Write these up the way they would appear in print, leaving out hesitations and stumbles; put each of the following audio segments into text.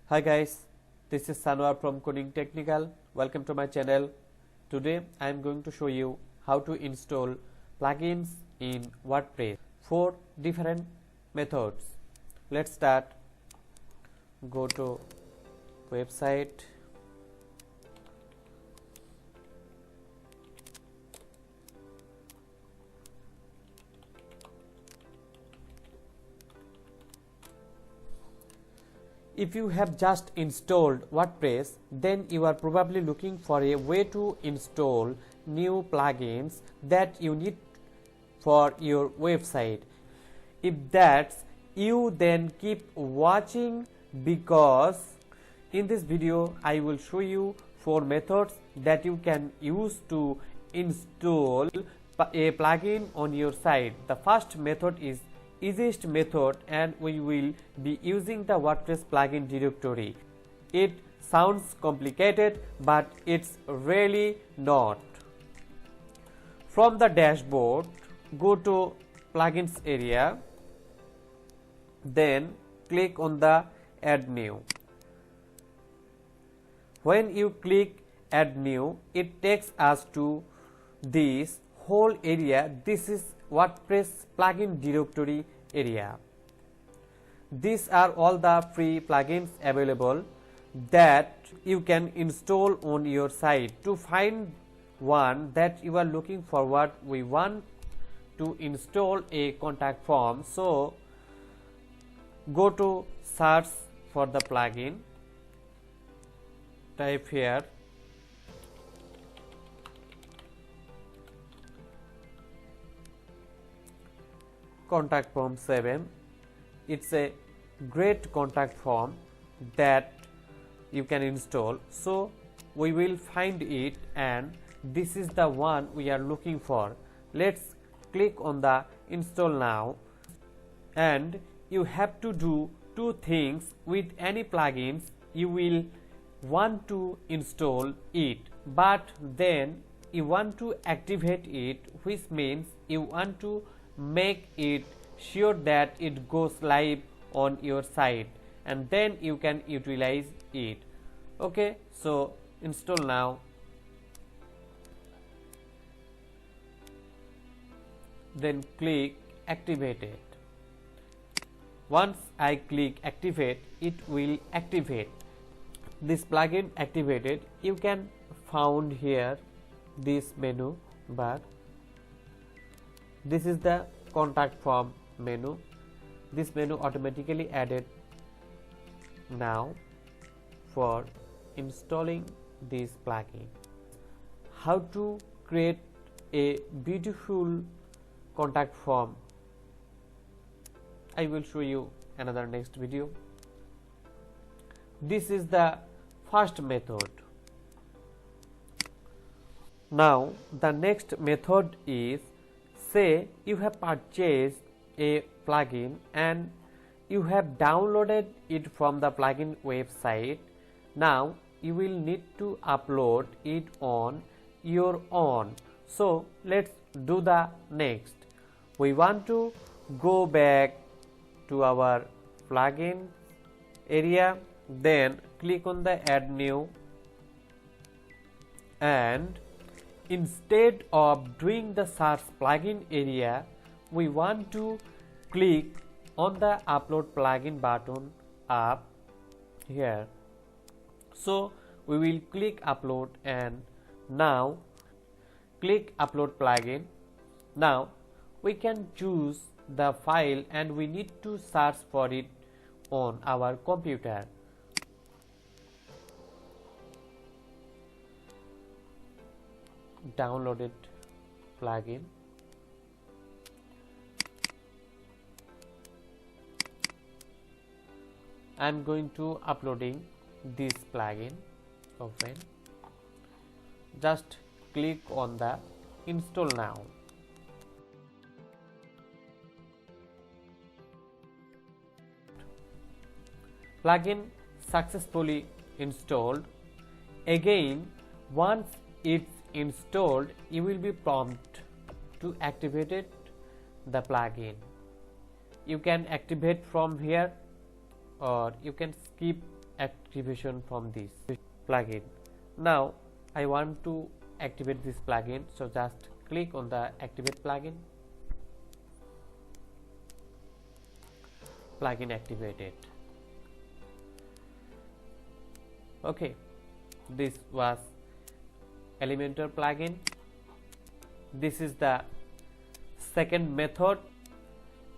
Hi guys, this is Sanwar from Coding Technical. Welcome to my channel. Today I am going to show you how to install plugins in WordPress. 4 different methods. Let's start. Go to website. If you have just installed WordPress, then you are probably looking for a way to install new plugins that you need for your website. If that's you, then keep watching, because in this video I will show you 4 methods that you can use to install a plugin on your site. The first method is easiest method, and we will be using the WordPress plugin directory. It sounds complicated, but it's really not. From the dashboard, go to plugins area, then click on the add new. When you click add new, it takes us to this whole area. This is WordPress plugin directory area. These are all the free plugins available that you can install on your site. To find one that you are looking forward, we want to install a contact form. So go to search for the plugin, type here contact form 7. It's a great contact form that you can install. So we will find it, and this is the one we are looking for. Let's click on the install now, and you have to do 2 things with any plugins. You will want to install it, but then you want to activate it, which means you want to make it sure that it goes live on your site, and then you can utilize it. Okay, so install now, then click activate it. Once I click activate, it will activate. This plugin activated. You can found here this menu bar. This is the contact form menu. This menu automatically added now for installing this plugin. How to create a beautiful contact form, I will show you another next video. This is the first method. Now the next method is, say you have purchased a plugin and you have downloaded it from the plugin website. Now you will need to upload it on your own. So let's do the next. We want to go back to our plugin area, then click on the add new, and instead of doing the search plugin area, we want to click on the upload plugin button up here. So we will click upload, and now click upload plugin. Now we can choose the file, and we need to search for it on our computer. Downloaded plugin. I am going to uploading this plugin. Open. Just click on the install now. Plugin successfully installed. Again, once it's installed, you will be prompted to activate the plugin. You can activate from here, or you can skip activation from this plugin. Now I want to activate this plugin, so just click on the activate plugin. Plugin activated. Okay, this was Elementor plugin. This is the second method.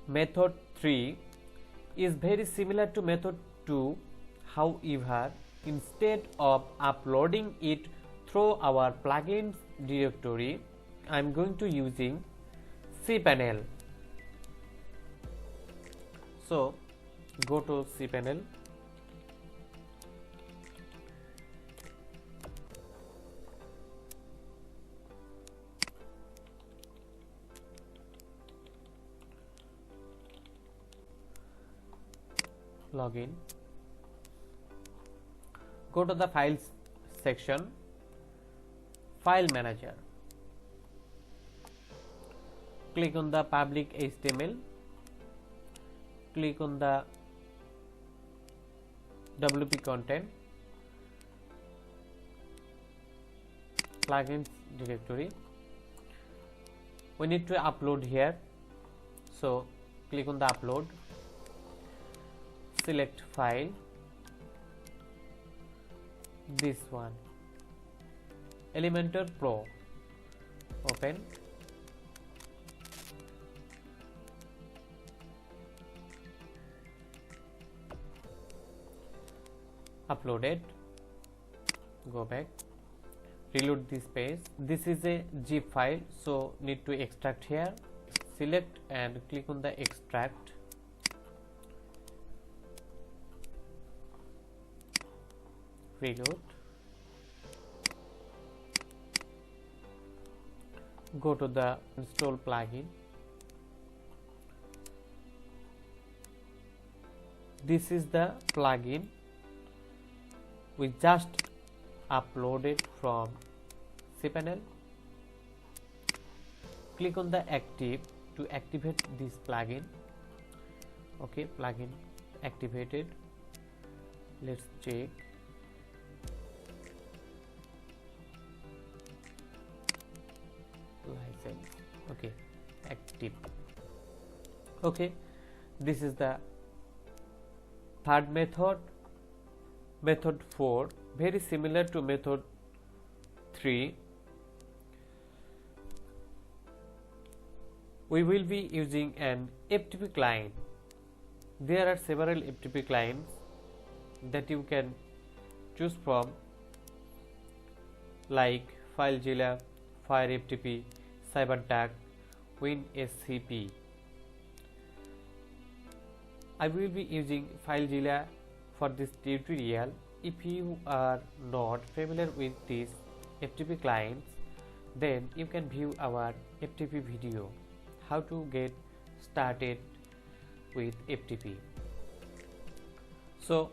Method 3 is very similar to method 2. However, instead of uploading it through our plugins directory, I am going to using CPanel. So go to CPanel. Login. Go to the files section, file manager. Click on the public HTML. Click on the WP content, plugins directory. We need to upload here, so click on the upload. Select file, this one, Elementor Pro. Open. Uploaded. Go back. Reload this page. This is a zip file, so need to extract here. Select and click on the extract. Reload. Go to the install plugin. This is the plugin we just uploaded from CPanel. Click on the active to activate this plugin. Okay, plugin activated. Let's check. License. Okay, active. Okay, this is the third method. Method 4, very similar to method 3. We will be using an FTP client. There are several FTP clients that you can choose from, like FileZilla, FireFTP, CyberDuck, WinSCP. I will be using FileZilla for this tutorial. If you are not familiar with these FTP clients, then you can view our FTP video, how to get started with FTP. So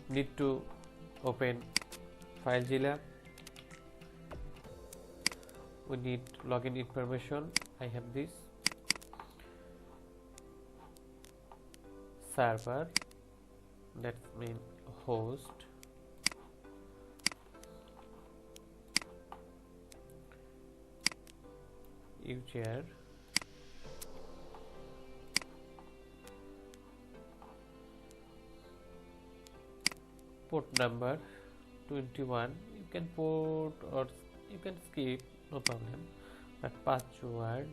need to open FileZilla. We need login information. I have this server, that means host, user, port number 21. You can put or you can skip, no problem, but password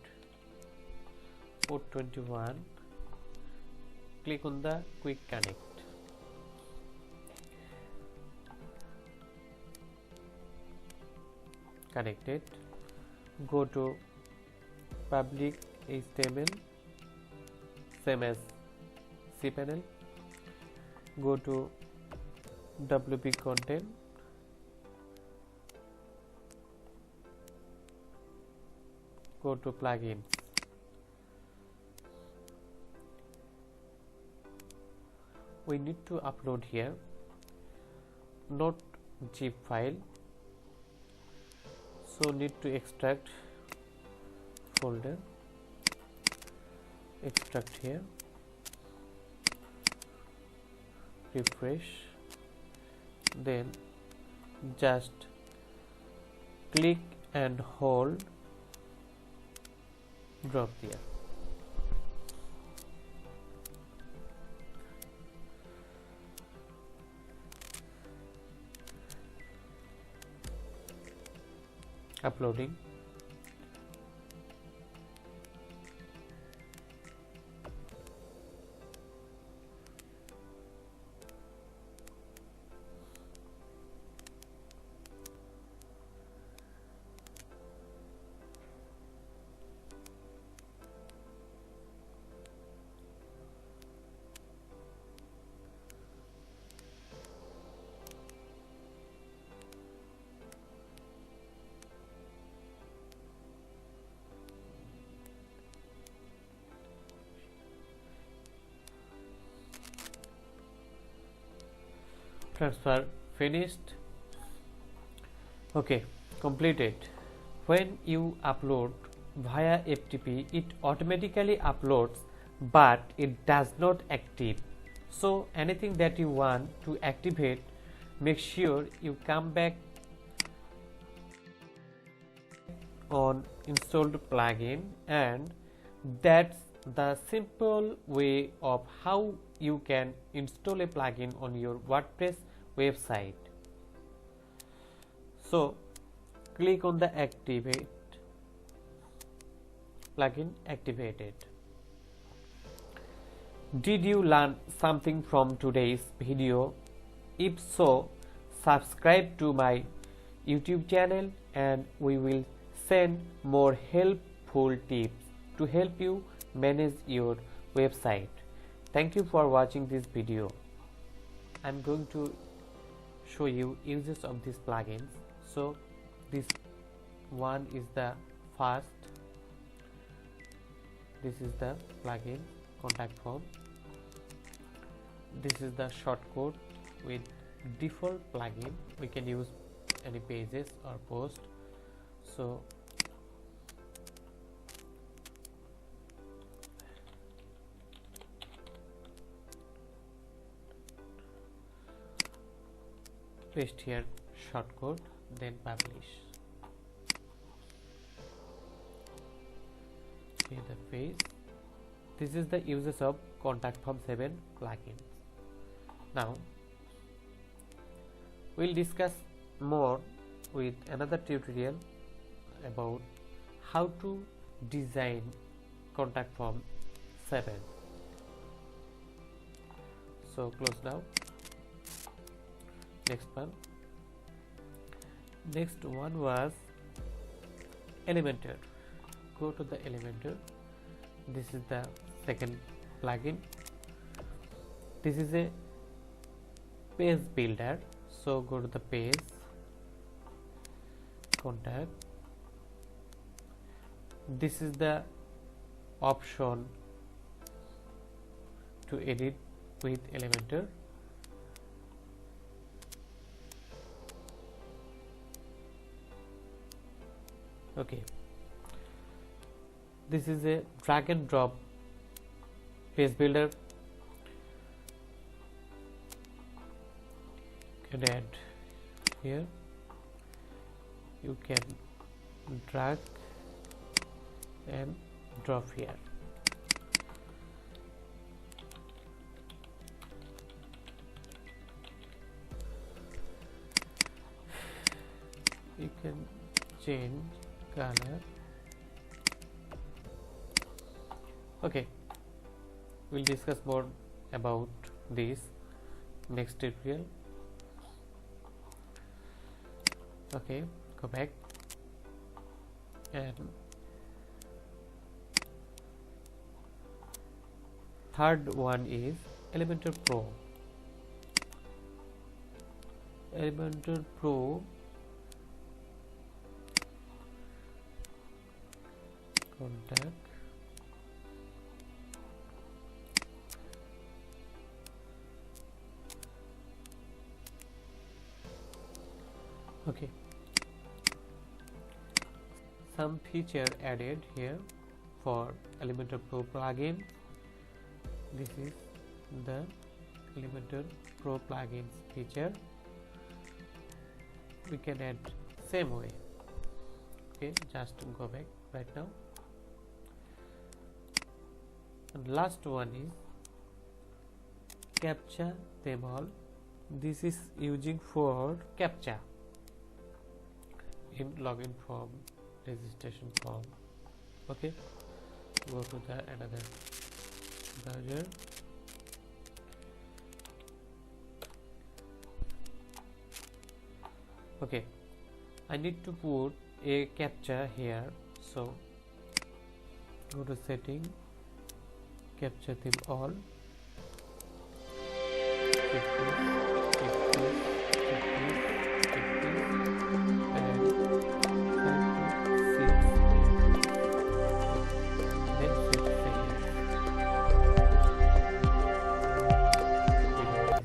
port 21. Click on the quick connect. Connected. Go to public HTML, same as CPanel. Go to WP content. Go to plugins. We need to upload here, not zip file, so need to extract folder, extract here, refresh, then just click and hold, drop there. Uploading. Transfer finished. Okay, completed. When you upload via FTP, it automatically uploads, but it does not active. So anything that you want to activate, make sure you come back on installed plugin, and that's the simple way of how you can install a plugin on your WordPress website. So click on the activate plugin activated. Did you learn something from today's video? If so, subscribe to my YouTube channel and we will send more helpful tips to help you manage your website. Thank you for watching this video. I'm going to show you uses of these plugins. So this one is the first. This is the plugin contact form. This is the shortcode with default plugin. We can use any pages or post. So paste here shortcode, then publish. See the page. This is the uses of contact form 7 plugins. Now we'll discuss more with another tutorial about how to design contact form 7. So close now. Next one was Elementor. Go to the Elementor. This is the second plugin. This is a page builder. So go to the page, contact. This is the option to edit with Elementor. Okay, this is a drag and drop page builder. You can add here. You can drag and drop here. You can change color. Okay, we'll discuss more about this next tutorial. Okay, go back and third one is Elementor Pro. Elementor Pro contact. Okay, some feature added here for Elementor Pro plugin. This is the Elementor Pro plugins feature. we can add same way. Okay, just go back right now. And last one is captcha them all. This is using for captcha in login form, registration form. Okay, go to the another browser. Okay, I need to put a captcha here, so go to setting, captcha them all, 50, 50, 50, 50, and 5 to 6, then set seconds,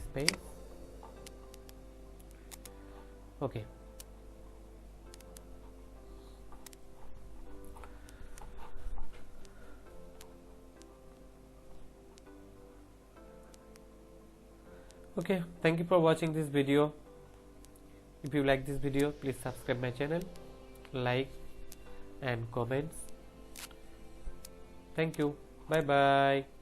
space. Okay, okay, thank you for watching this video. If you like this video, please subscribe my channel, like and comments. Thank you. Bye bye.